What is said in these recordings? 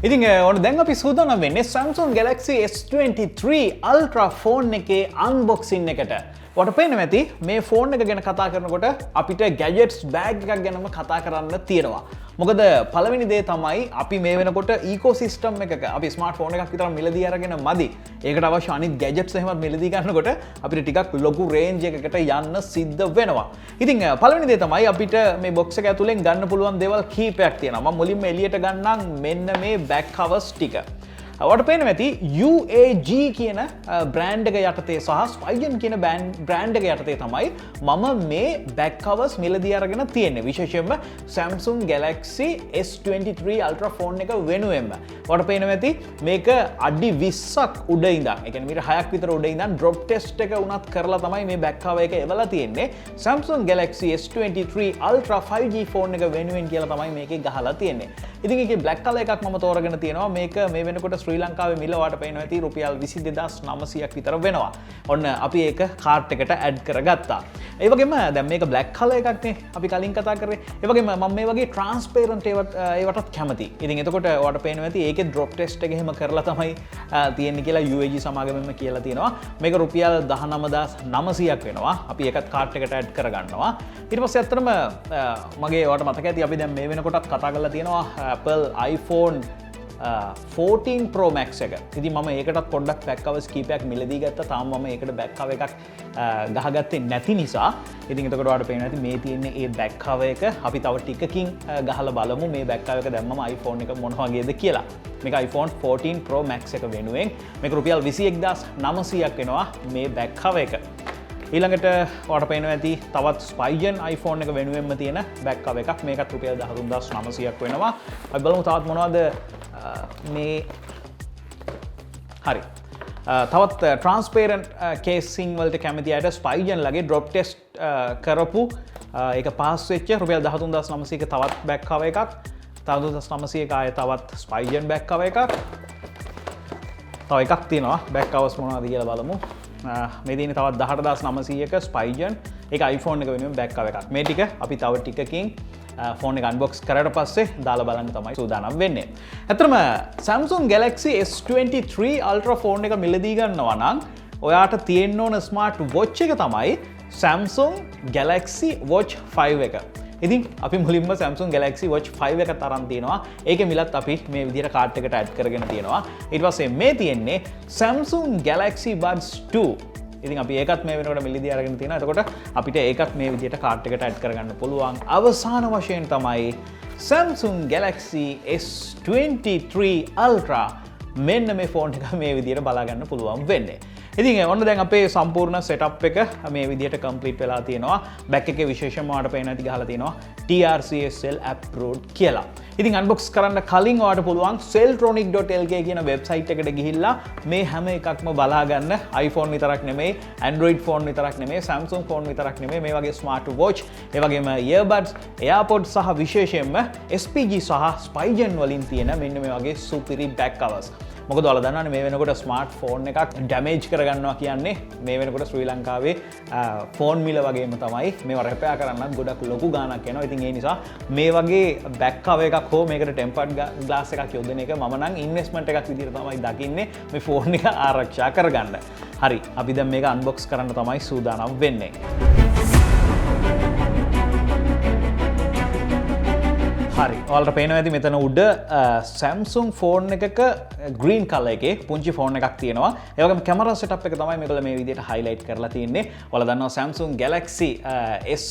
ඉතින් ඔන්න දැන් අපි සූදානම් වෙන්නේ Samsung Galaxy S23 Ultra phone එකේ අන්බොක්සින් එකට. ඔයාලට පේනවා ඇති මේ ෆෝන් එක ගැන කතා කරනකොට අපිට gadgets bag එකක් ගැනම කතා කරන්න තියෙනවා. මොකද පළවෙනි දේ තමයි අපි මේ වෙනකොට ecosystem එකක අපි smartphone එකක් විතර මිලදී අරගෙන මදි. ඒකට අවශ්‍ය අනිත් gadgets එහෙමත් මිලදී ගන්නකොට අපිට ටිකක් ලොකු range එකකට යන්න සිද්ධ වෙනවා. ඉතින් පළවෙනි දේ තමයි අපිට මේ box එක ඇතුලෙන් ගන්න පුළුවන් දේවල් කීපයක් තියෙනවා. මම මුලින්ම එළියට ගන්නම් මෙන්න මේ back covers ටික. ඔයාලට පේනවා ඇති UAG කියන බ්‍රෑන්ඩ් එක යටතේ සහ Spigen කියන බ්‍රෑන්ඩ් එක යටතේ තමයි මම මේ back covers මිලදී අරගෙන තියෙන්නේ. විශේෂයෙන්ම Samsung Galaxy S23 Ultra phone එක වෙනුවෙන්ම. ඔයාලට පේනවා ඇති මේක අඩි 20ක් උඩ ඉඳන්, ඒ කියන්නේ මීටර් 6ක් විතර උඩ ඉඳන් drop test එක උනත් කරලා තමයි මේ back cover එක එවලා තියෙන්නේ. Samsung Galaxy S23 Ultra 5G phone එක වෙනුවෙන් කියලා තමයි මේකේ ගහලා තියෙන්නේ. ඉතින් ඒකේ black color එකක් මම තෝරගෙන තියෙනවා. මේක මේ වෙනකොට ශ්‍රී ලංකාවේ මිල වාට පේනවා ඇති රුපියල් 22900ක් විතර වෙනවා. ඔන්න අපි ඒක කාර්ට් එකට ඇඩ් කරගත්තා. ඒ වගේම දැන් මේක black color එකක් නේ අපි කලින් කතා කරේ. ඒ වගේම මම මේ වගේ transparent ඒවටත් කැමතියි. ඉතින් එතකොට ඔයාලට පේනවා ඇති ඒකේ drop test එක එහෙම කරලා තමයි තියෙන්නේ කියලා UAG සමාගමෙන්ම කියලා තියෙනවා. මේක රුපියල් 19900ක් වෙනවා. අපි ඒකත් කාර්ට් එකට ඇඩ් කරගන්නවා. ඊට පස්සේ ඇත්තටම මගේ ඔයාලට මතක ඇති අපි දැන් මේ වෙනකොටත් කතා කරලා තියෙනවා Apple iPhone 14 Pro Max එක. ඉතින් මම ඒකටත් පොඩ්ඩක් back covers කීපයක් මිලදී ගත්තා. තාම මම ඒකට back cover එකක් ගහගත්තේ නැති නිසා. ඉතින් එතකොට ඔයාලට පේනවා ඇති මේ තියෙන්නේ ඒ back cover එක. අපි තව ටිකකින් ගහලා බලමු මේ back cover එක දැම්මම iPhone එක මොන වගේද කියලා. මේක iPhone 14 Pro Max එක වෙනුවෙන් මේක රුපියල් 21900ක් වෙනවා මේ back cover එක. ඊළඟට ඔයාලට පේනවා ඇති තවත් Spigen iPhone එක වෙනුවෙන්ම තියෙන back cover එකක්. මේකත් රුපියල් 13900ක් වෙනවා. අපි බලමු තවත් මොනවද මේ හරි තවත් transparent casing වලට කැමති අයට Spigen ලගේ drop test කරපු ඒක පාස් වෙච්ච රුපියල් 13900ක තවත් back cover එකක්. 13900ක ආය තවත් Spigen back cover එකක්. තව එකක් තියෙනවා back covers මොනවද කියලා බලමු. මේ තියෙන්නේ තවත් 18900ක Spigen ඒක iPhone එක වෙනුවෙන් back cover එකක්. මේ ටික අපි තව ටිකකින් ෆෝන් එක අන්බොක්ස් කරලා පස්සේ දාලා බලන්න තමයි සූදානම් වෙන්නේ. ඇත්තටම Samsung Galaxy S23 Ultra phone එක මිලදී ගන්නවා නම් ඔයාට තියෙන්න ඕන ස්මාර්ට් වොච් එක තමයි Samsung Galaxy Watch 5 එක. ඉතින් අපි මුලින්ම Samsung Galaxy Watch 5 එක තරම් තියෙනවා. ඒකේ මිලත් අපි මේ විදිහට කාර්ට් එකට ඇඩ් කරගෙන තියෙනවා. ඊට පස්සේ මේ තියෙන්නේ Samsung Galaxy Buds 2. ඉතින් අපි ඒකත් මේ වෙනකොට මිලදී අරගෙන තියෙනවා. එතකොට අපිට ඒකත් මේ විදිහට කාර්ට් එකට ඇඩ් කරගන්න පුළුවන්. අවසාන වශයෙන් තමයි Samsung Galaxy S23 Ultra මෙන්න මේ ෆෝන් එක මේ විදිහට බලා ගන්න පුළුවන් වෙන්නේ. ඉතින් ඔන්න දැන් අපේ සම්පූර්ණ setup එක මේ විදිහට complete වෙලා තියෙනවා. back එකේ විශේෂම ඔයාලට පේන ඇති ගහලා තියෙනවා TRCSL approved කියලා. ඉතින් unbox කරන්න කලින් ඔයාලට පුළුවන් celltronic.lk කියන website එකට ගිහිල්ලා මේ හැම එකක්ම බලා ගන්න. iPhone විතරක් නෙමෙයි, Android phone විතරක් නෙමෙයි, Samsung phone විතරක් නෙමෙයි, මේ වගේ smart watch, ඒ වගේම earbuds, AirPods සහ විශේෂයෙන්ම SPG සහ Spigen වලින් තියෙන මෙන්න මේ වගේ සුපිරි back covers. මොකද ඔයාලා දන්නවනේ මේ වෙනකොට ස්මාර්ට් ෆෝන් එකක් ඩැමේජ් කරගන්නවා කියන්නේ මේ වෙනකොට ශ්‍රී ලංකාවේ ෆෝන් මිල වගේම තමයි මේවා රෙපෙයාර් කරන්නත් ගොඩක් ලොකු ගාණක් යනවා. ඉතින් ඒ නිසා මේ වගේ බෑක් කවර් එකක් හෝ මේකට ටෙම්පර්ඩ් ග්ලාස් එකක් යොදන එක මම නම් ඉන්වෙස්ට්මන්ට් එකක් විදිහට තමයි දකින්නේ මේ ෆෝන් එක ආරක්ෂා කරගන්න. හරි, අපි දැන් මේක අන්බොක්ස් කරන්න තමයි සූදානම් වෙන්නේ. හරි, ඔයාලට පේනවා ඇති මෙතන උඩ Samsung ෆෝන් එකක green color එකේ පුංචි ෆෝන් එකක් තියෙනවා. ඒ වගේම කැමරා setup එක තමයි මේගොල්ලෝ මේ විදිහට highlight කරලා තියෙන්නේ. ඔයාලා දන්නවා Samsung Galaxy S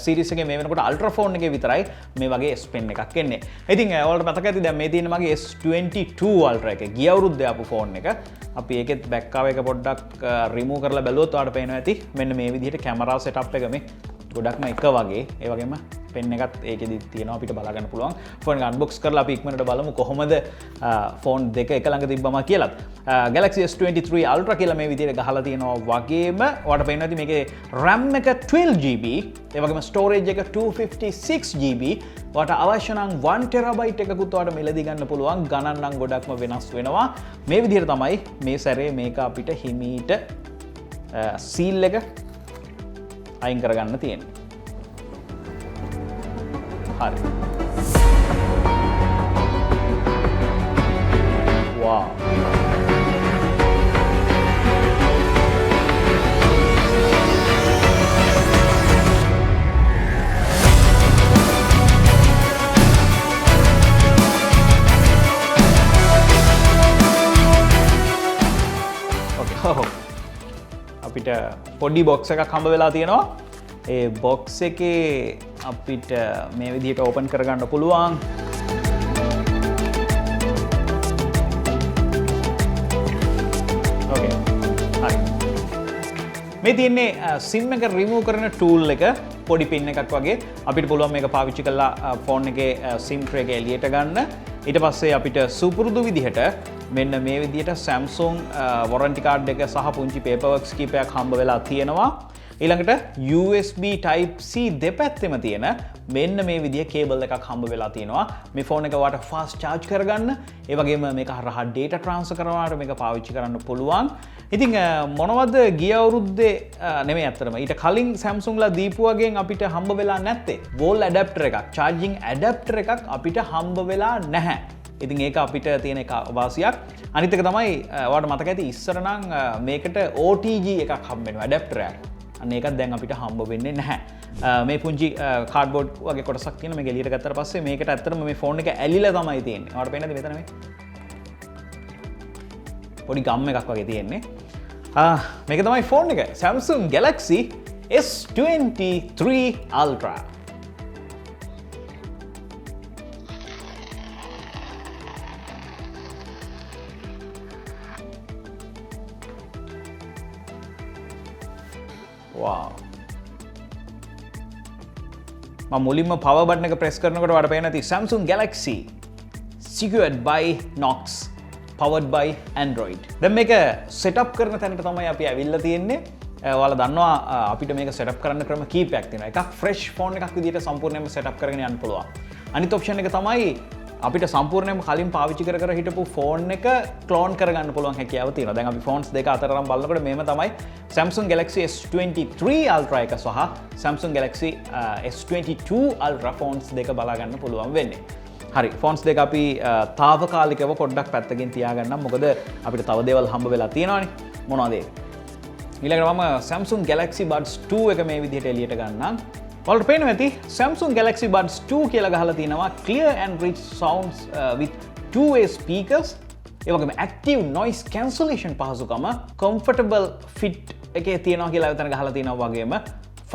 series එකේ මේ වෙනකොට ultra phone එකේ විතරයි මේ වගේ S pen එකක් එන්නේ. ඉතින් ඔයාලට මතක ඇති දැන් මේ තියෙන මගේ S22 Ultra එක ගිය අවුරුද්දේ ආපු ෆෝන් එක. අපි ඒකෙත් back cover එක පොඩ්ඩක් remove කරලා බැලුවොත් ඔයාලට පේනවා ඇති මෙන්න මේ විදිහට කැමරා setup එක මේ ගොඩක්ම එක වගේ. ඒ වගේම පෙන් එකත් ඒකෙදි තියෙනවා අපිට බලා ගන්න පුළුවන්. ෆෝන් එක අන්බොක්ස් කරලා අපි ඉක්මනට බලමු කොහොමද ෆෝන් දෙක එක ළඟ තිබ්බම කියලාත්. Galaxy S23 Ultra කියලා මේ විදිහට ගහලා තියෙනවා වගේම ඔයාලට පේනවා ඇති මේකේ RAM එක 12GB, ඒ වගේම storage එක 256GB. ඔයාලට අවශ්‍ය නම් 1TB එකකුත් ඔයාලට මිලදී ගන්න පුළුවන්. ගණන් නම් ගොඩක්ම වෙනස් වෙනවා. මේ විදිහට තමයි මේ සැරේ මේක අපිට හිමීට සීල් එක අයින් කරගන්න තියෙන්නේ. හරි. wow. අපිට පොඩි බොක්ස් එකක් හම්බ වෙලා තියෙනවා. ඒ බොක්ස් එකේ අපිට මේ විදිහට ඕපන් කරගන්න පුළුවන්. ඕකේ. හරි. මේ තියෙන්නේ SIM එක රිමූව් කරන ටූල් එක. පොඩි පින් එකක් වගේ. අපිට පුළුවන් මේක පාවිච්චි කරලා ෆෝන් එකේ SIM tray එක එළියට ගන්න. ඊට පස්සේ අපිට සුපුරුදු විදිහට මෙන්න මේ විදිහට Samsung warranty card එක සහ පුංචි paperworks කීපයක් හම්බ වෙලා තියෙනවා. ඊළඟට USB type C දෙපැත්තෙම තියෙන මෙන්න මේ විදිහේ කේබල් එකක් හම්බ වෙලා තියෙනවා. මේ ෆෝන් එක වාට fast charge කරගන්න, ඒ වගේම මේක හරහා data transfer කරනවාට මේක පාවිච්චි කරන්න පුළුවන්. ඉතින් මොනවද ගිය අවුරුද්දේ නෙමෙයි අත්‍තරම ඊට කලින් Samsung ලා දීපු වගේ අපිට හම්බ වෙලා නැත්තේ. wall adapter එකක්, charging adapter එකක් අපිට හම්බ වෙලා නැහැ. ඉතින් ඒක අපිට තියෙන එක වාසියක්. අනිත් එක තමයි ඔයාලට මතක ඇති ඉස්සර නම් මේකට OTG එකක් හම්බ වෙනවා ඇඩැප්ටර් එකක්. අන්න ඒකත් දැන් අපිට හම්බ වෙන්නේ නැහැ. මේ පුංචි කාඩ්බෝඩ් වගේ කොටසක් තියෙන මේක එළියට ගත්තට පස්සේ මේකට ඇත්තටම මේ ෆෝන් එක ඇලිලා තමයි තියෙන්නේ. ඔයාලට පේනද මෙතන මේ? පොඩි ගම් එකක් වගේ තියෙන්නේ. මේක තමයි ෆෝන් එක. Samsung Galaxy S23 Ultra. Wow. මම මුලින්ම power button එක press කරනකොට ඔයාලට පේන ඇති Samsung Galaxy secured by Chanux, powered by Android. දැන් මේක setup කරන තැනට තමයි අපි ඇවිල්ලා තියෙන්නේ. ඔයාලා දන්නවා අපිට මේක setup කරන්න ක්‍රම කීපයක් තියෙනවා. එකක් fresh phone එකක් විදිහට සම්පූර්ණයෙන්ම setup කරගෙන යන්න පුළුවන්. අනිත් option එක තමයි අපිට සම්පූර්ණයෙන්ම කලින් පාවිච්චි කර හිටපු ෆෝන් එක ක්ලෝන් කරගන්න පුළුවන් හැකියාව තියෙනවා. දැන් අපි ෆෝන්ස් දෙක අතරම බලනකොට මේම තමයි Samsung Galaxy S23 Ultra එක සහ Samsung Galaxy S22 Ultra phones දෙක බලා ගන්න පුළුවන් වෙන්නේ. හරි, ෆෝන්ස් දෙක අපි తాවකාලිකව පොඩ්ඩක් පැත්තකින් තියාගන්නම්. මොකද අපිට තව දේවල් හම්බ වෙලා තියෙනවානේ. මොනවද ඒ? ඊළඟට මම Samsung Galaxy Buds 2 එක මේ විදිහට එළියට ගන්නම්. ඔයාලට පේනවා ඇති Samsung Galaxy Buds 2 කියලා ගහලා තියෙනවා clear and rich sounds with two-way speakers. ඒ වගේම active noise cancellation පහසුකම, comfortable fit එකේ තියෙනවා කියලා එතන ගහලා තියෙනවා වගේම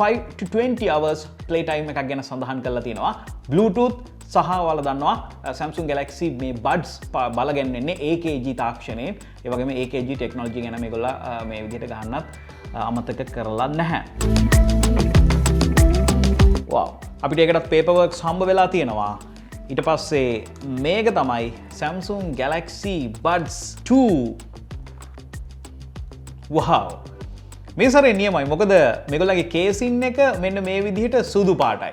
5 to 20 hours play time එකක් ගැන සඳහන් කරලා තියෙනවා. Bluetooth සහ ඔයාලා දන්නවා Samsung Galaxy මේ Buds බලගන්නේ AKG තාක්ෂණයෙන්. ඒ වගේම AKG technology ගැන මේගොල්ලෝ මේ විදිහට ගහන්නත් අමතක කරලා නැහැ. Wow. අපිට ඒකටත් paperworks හම්බ වෙලා තියෙනවා. ඊට පස්සේ මේක තමයි Samsung Galaxy Buds 2. Wow. මේ සැරේ නියමයි. මොකද මේගොල්ලන්ගේ කේසින් එක මෙන්න මේ විදිහට සුදු පාටයි.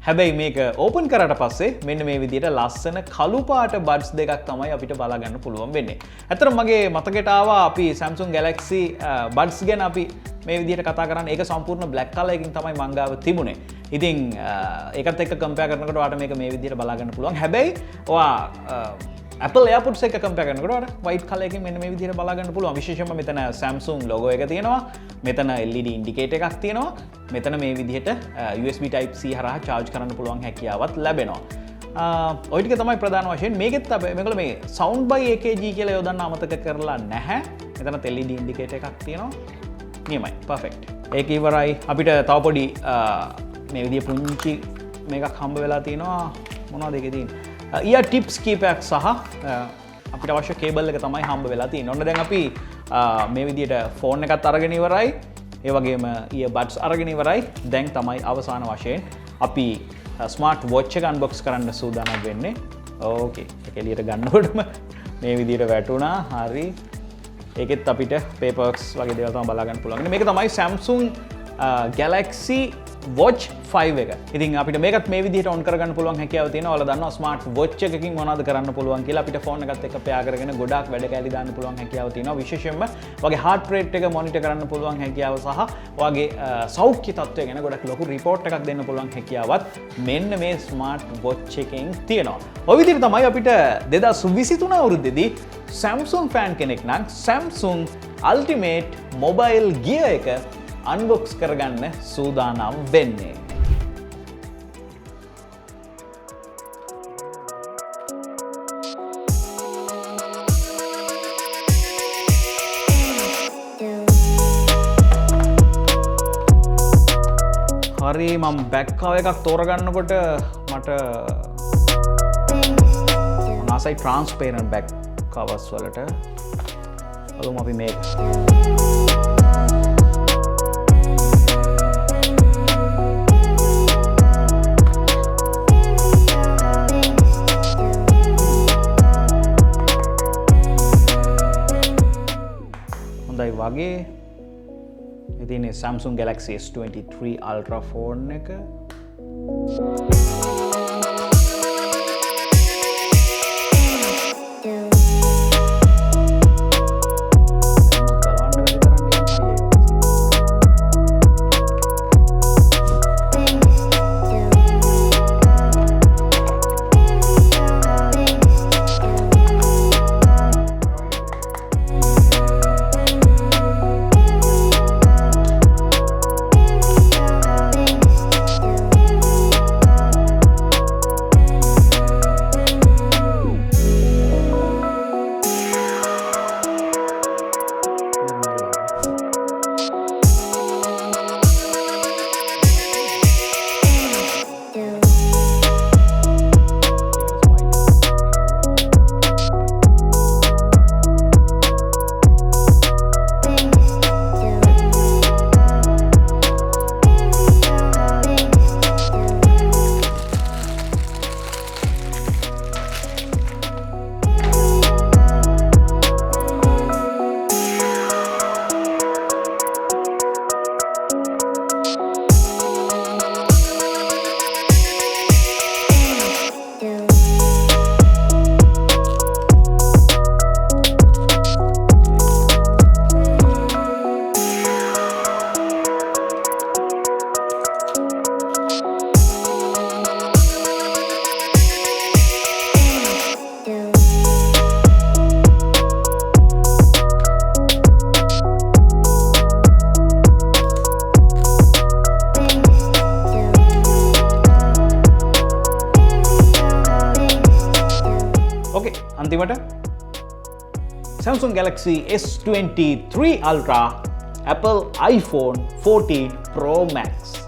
හැබැයි මේක ඕපන් කරාට පස්සේ මෙන්න මේ විදිහට ලස්සන කළු පාට buds දෙකක් තමයි අපිට බලා ගන්න පුළුවන් වෙන්නේ. ඇත්තටම මගේ මතකයට ආවා අපි Samsung Galaxy Buds ගැන අපි මේ විදිහට කතා කරන්නේ. ඒක සම්පූර්ණ black color එකකින් තමයි මං ගාව තිබුණේ. ඉතින් ඒකත් එක්ක කම්පෙයාර් කරනකොට ඔයාලට මේක මේ විදිහට බලා ගන්න පුළුවන්. හැබැයි ඔයා Apple AirPods එක කම්පෙයාර් කරනකොට ඔයාලට white color එකකින් මෙන්න මේ විදිහට බලා ගන්න පුළුවන්. විශේෂයෙන්ම මෙතන Samsung logo එක තියෙනවා. මෙතන LED indicator එකක් තියෙනවා. මෙතන මේ විදිහට USB type C හරහා charge කරන්න පුළුවන් හැකියාවක් ලැබෙනවා. ඔය ටික තමයි ප්‍රධාන වශයෙන්. මේකෙත් මේගොල්ලෝ මේ sound by AKG කියලා යොදන්න අමතක කරලා නැහැ. මෙතන LED indicator එකක් තියෙනවා. නියමයි. perfect. ඒක ඉවරයි. අපිට තව පොඩි මේ විදිහ පුංචි මේකක් හම්බ වෙලා තියෙනවා. මොනවද ඒකේ තියෙන්නේ? ear tips කීපයක් සහ අපිට අවශ්‍ය කේබල් එක තමයි හම්බ වෙලා තියෙන්නේ. ඔන්න දැන් අපි මේ විදිහට ෆෝන් එකත් අරගෙන ඉවරයි. ඒ වගේම earbuds අරගෙන ඉවරයි. දැන් තමයි අවසාන වශයෙන් අපි ස්මාර්ට් වොච් එක අන්බොක්ස් කරන්න සූදානම් වෙන්නේ. ඕකේ. ඒක එළියට ගන්නකොටම මේ විදිහට වැටුණා. හරි. ඒකෙත් අපිට paperworks වගේ දේවල් තමයි බලා ගන්න පුළුවන්. මේක තමයි Samsung Galaxy watch 5 එක. ඉතින් අපිට මේකත් මේ විදිහට on කරගන්න පුළුවන් හැකියාව තියෙනවා. ඔයාලා දන්නවා smart watch එකකින් මොනවද කරන්න පුළුවන් කියලා. අපිට phone එකත් එක්ක pair කරගෙන ගොඩාක් වැඩ කැලි දාන්න පුළුවන් හැකියාව තියෙනවා. විශේෂයෙන්ම ඔයාගේ heart rate එක monitor කරන්න පුළුවන් හැකියාව සහ ඔයාගේ සෞඛ්‍ය තත්ත්වය ගැන ගොඩක් ලොකු report එකක් දෙන්න පුළුවන් හැකියාවත් මෙන්න මේ smart watch එකෙන් තියෙනවා. ඔය විදිහට තමයි අපිට 2023 අවුරුද්දේදී Samsung fan කෙනෙක් නම් Samsung Ultimate Mobile Gear එක unbox කරගන්න සූදානම් වෙන්නේ. හරි මම බැක් කවර් එකක් තෝරගන්නකොට මට ආසයි transparent back covers වලට. බලමු අපි මේක. හොඳයි වගේ. ඉතින් Samsung Galaxy S23 Ultra phone එක. අන්තිමට Samsung Galaxy S23 Ultra, Apple iPhone 14 Pro Max.